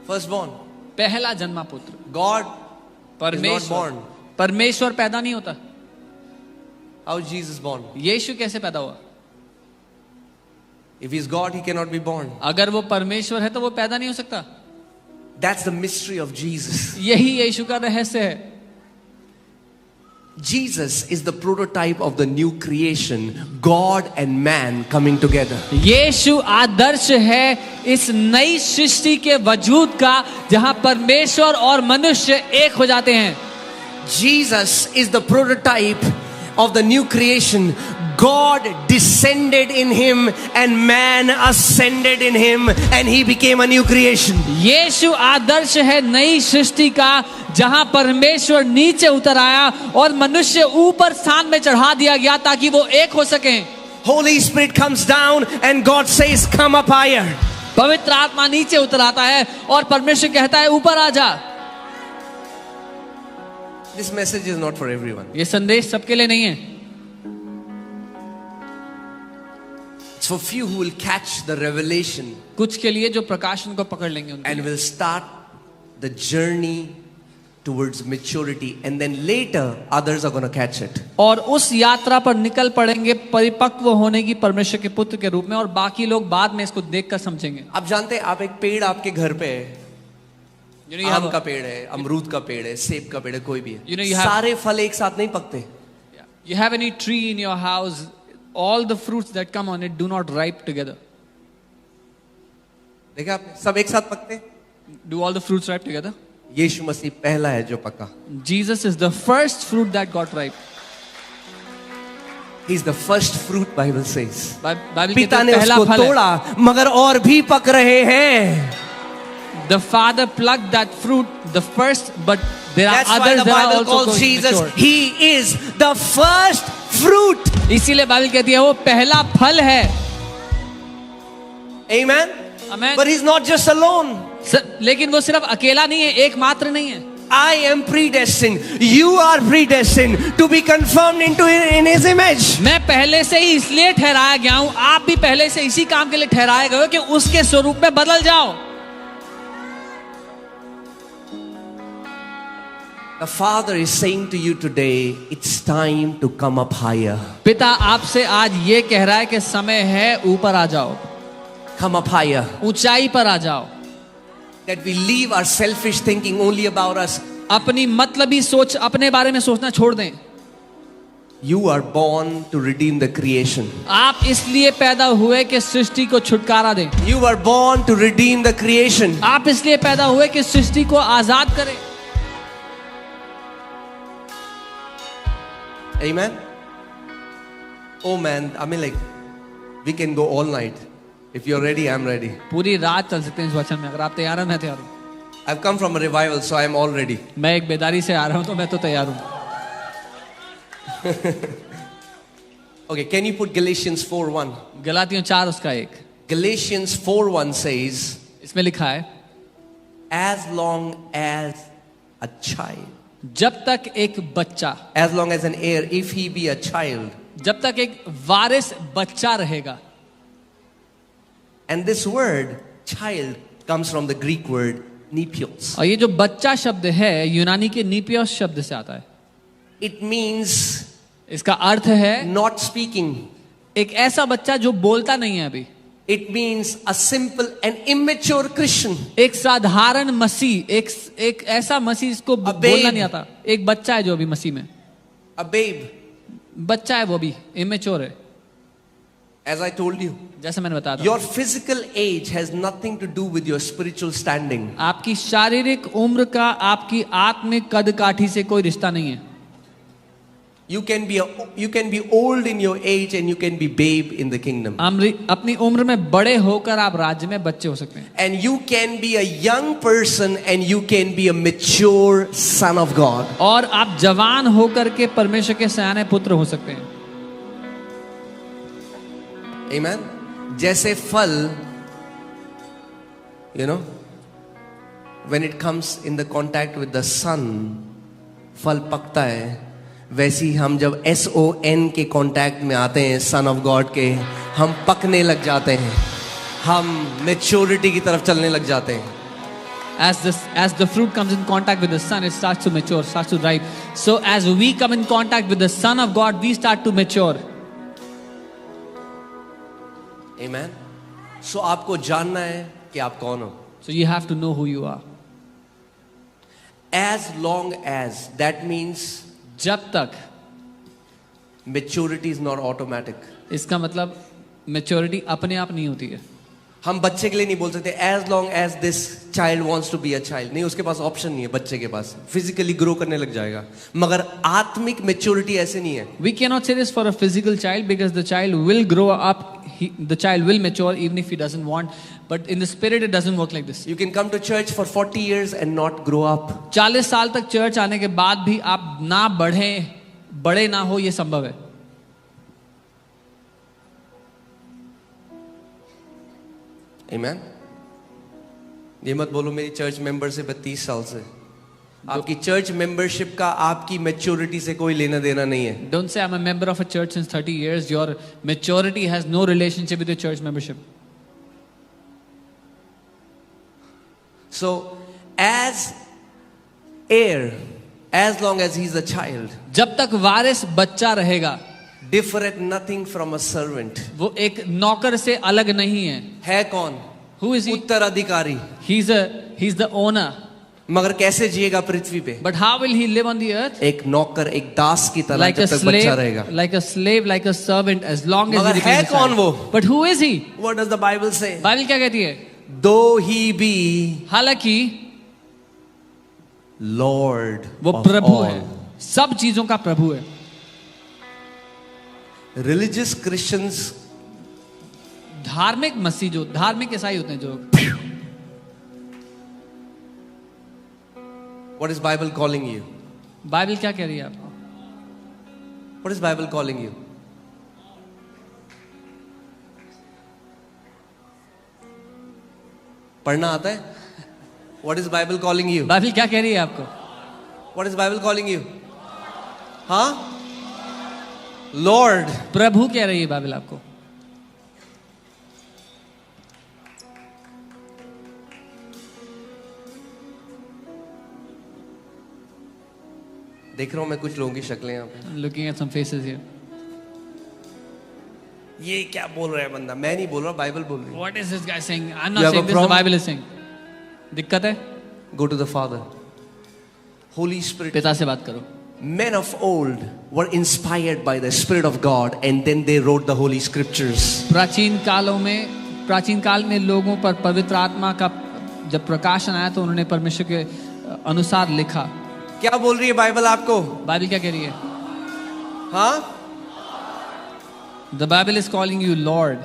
Firstborn. पहला जन्मा पुत्र। God is not परमेश्वर born. परमेश्वर पैदा नहीं होता। How is Jesus born? यीशु कैसे पैदा हुआ? If he's God, he cannot be born. अगर वो परमेश्वर है तो वो पैदा नहीं हो सकता। That's the mystery of Jesus. यही यीशु का रहस्य है। Jesus is the prototype of the new creation, God and man coming together. यीशु आदर्श है इस नई सृष्टि के वजूद का, जहां परमेश्वर और मनुष्य एक हो जाते हैं। Jesus is the prototype of the new creation. God descended in him and man ascended in him and he became a new creation. यीशु आदर्श है नई सृष्टि का, जहां परमेश्वर नीचे उतर आया और मनुष्य ऊपर स्थान में चढ़ा दिया गया ताकि वो एक हो सकें। Holy Spirit comes down and God says, come up higher. पवित्र आत्मा नीचे उतर आता है और परमेश्वर कहता है ऊपर आ जा। This message is not for everyone. ये संदेश सबके लिए नहीं है। It's for few who will catch the revelation कुछ के लिए जो प्रकाशन को पकड़ लेंगे उनके and लिए। will start the journey towards maturity, and then later others are going to catch it. और उस यात्रा पर निकल पड़ेंगे परिपक्व होने की परमेश्वर के पुत्र के रूप में, और बाकी लोग बाद में इसको देखकर समझेंगे। आप जानते हैं, आप एक पेड़ आपके घर पे है, आम का पेड़ है, अमरूद का पेड़ है, सेब का पेड़ है, कोई भी है, सारे फल एक साथ नहीं पकते। You have any tree in your house, all the fruits that come on it do not ripe together. देखा आपने, सब एक साथ पकते। Do all the fruits ripe together? यीशु मसीह पहला है जो पका। Jesus is the first fruit that got ripe. He is the first fruit, Bible says. Bible पिता कहती ने है पहला उसको फल है। तोड़ा, मगर और भी पक रहे हैं। The father plucked that fruit, the first, but there are That's why others the that are Bible also calls going Jesus, mature. he is the first fruit. इसीलिए बाइबल कहती है वो पहला फल है। Amen. Amen. But he's not just alone. लेकिन वो सिर्फ अकेला नहीं है, एकमात्र नहीं है। I am predestined. You are predestined to be confirmed in his image. मैं पहले से ही इसलिए ठहराया गया हूं, आप भी पहले से इसी काम के लिए ठहराए गए हो कि उसके स्वरूप में बदल जाओ। The Father is saying to you today, it's time to come up higher. पिता आपसे आज ये कह रहा है कि समय है, ऊपर आ जाओ। Come up higher. ऊंचाई पर आ जाओ। That we leave our selfish thinking only about us. अपनी मतलबी सोच, अपने बारे में सोचना छोड़ दें। You are born to redeem the creation. आप इसलिए पैदा हुए कि सृष्टि को छुटकारा दें। You are born to redeem the creation. आप इसलिए पैदा हुए कि सृष्टि को आजाद करें। Amen. Oh man, I mean, like, we can go all night. If you're ready, I'm ready. पूरी रात चल सकते हैं इस वचन में। अगर आप तैयार हैं, मैं तैयार हूं। I've come from a revival, so I'm all ready. मैं एक बेदारी से आ रहा हूं, तो मैं तो तैयार हूं। Okay, can you put Galatians 4:1? गलातियों 4 उसका 1। Galatians 4:1 says, इसमें लिखा है, as long as a child, जब तक एक बच्चा, as long as an heir, if he be a child. जब तक एक वारिस बच्चा रहेगा। And this word child comes from the Greek word nepios. और ये जो बच्चा शब्द है यूनानी के नीपियोस शब्द से आता है। It means इसका अर्थ है not speaking. एक ऐसा बच्चा जो बोलता नहीं है अभी। It means a simple and immature Christian. एक साधारण मसीह, एक ऐसा मसीह जिसको बोलना नहीं आता। एक बच्चा है जो अभी मसीह में, A babe. बच्चा है, वो भी इमेच्योर है। As I told you, जैसे मैंने बताया था, your physical age has nothing to do with your spiritual standing. आपकी शारीरिक उम्र का आपकी आत्मिक कद काठी से कोई रिश्ता नहीं है। You can be old in your age and you can be babe in the kingdom. अपनी उम्र में बड़े होकर आप राज्य में बच्चे हो सकते हैं। And you can be a young person and you can be a mature son of God. और आप जवान होकर के परमेश्वर के सयाने पुत्र हो सकते हैं। Amen. जैसे फल, you know, when it comes in the contact with the sun, फल पकता है, वैसे ही हम जब SON के कांटेक्ट में आते हैं, सन ऑफ गॉड के, हम पकने लग जाते हैं, हम मैच्योरिटी की तरफ चलने लग जाते हैं। as the fruit comes in contact with the sun, it starts to mature, starts to ripe. So as we come in contact with the Son of God, we start to mature. Amen. So आपको जानना है कि आप कौन हो. So you have to know who you are. As long as, that means जब तक, maturity is not automatic. इसका मतलब मेच्योरिटी अपने आप नहीं होती है. हम बच्चे के लिए नहीं बोल सकते as long as this child wants to be a child. नहीं, उसके पास ऑप्शन नहीं है. बच्चे के पास फिजिकली ग्रो करने लग जाएगा, मगर आत्मिक मेच्योरिटी ऐसे नहीं है. We cannot say this for a physical child because the child will grow up, the child will mature even if he doesn't want. But in the spirit it doesn't work like this. You can come to church for 40 years and not grow up. 40 साल तक church आने के बाद भी आप ना बड़े ना हो, ये संभव है. Amen. ये मत बोलो मेरी चर्च मेंबरशिप है 30 साल से. आपकी चर्च मेंबरशिप का आपकी मैच्योरिटी से कोई लेना देना नहीं है. Don't say I'm a member of a church since 30 years. Your maturity has no relationship with your church membership. So as heir, as long as he's a child, जब तक वारिस बच्चा रहेगा, different nothing from a servant. वो एक नौकर से अलग नहीं है. कौन? Who is he? उत्तराधिकारी. He's the owner. मगर कैसे जिएगा पृथ्वी पे? But how will he live on the earth? एक नौकर, एक दास की तरह Like a जब तक बच्चा रहेगा. slave, like a slave, like a servant, as long as मगर he remains a है कौन child. वो? But who is he? What does the Bible say? Bible क्या कहती है? Though he be हालांकि Lord वो of प्रभु all. है, सब चीजों का प्रभु है. Religious Christians, धार्मिक मसीह जो धार्मिक ईसाई होते हैं जो, what is Bible calling you? Bible क्या कह रही है आपको? What is Bible calling you? पढ़ना आता है? What is Bible calling you? Bible क्या कह रही है आपको? What is Bible calling you? हाँ? Lord. प्रभु कह रही है बाइबल आपको. देख रहा हूं मैं कुछ लोगों की शक्लें यहाँ पे. Looking at some faces here. ये क्या बोल रहा है बंदा? मैं नहीं बोल रहा, बाइबल बोल रही है. What is this guy saying? I'm You not have saying a this. The problem? Bible is saying. दिक्कत है? Go to the Father. Holy Spirit. पिता से बात करो. Men of old were inspired by the Spirit of God and then they wrote the Holy Scriptures. प्राचीन काल में लोगों पर पवित्र आत्मा का जब प्रकाशन आया तो उन्होंने परमेश्वर के अनुसार लिखा. क्या बोल रही है बाइबल आपको? बाइबल क्या कह रही है? हाँ? The Bible is calling you Lord.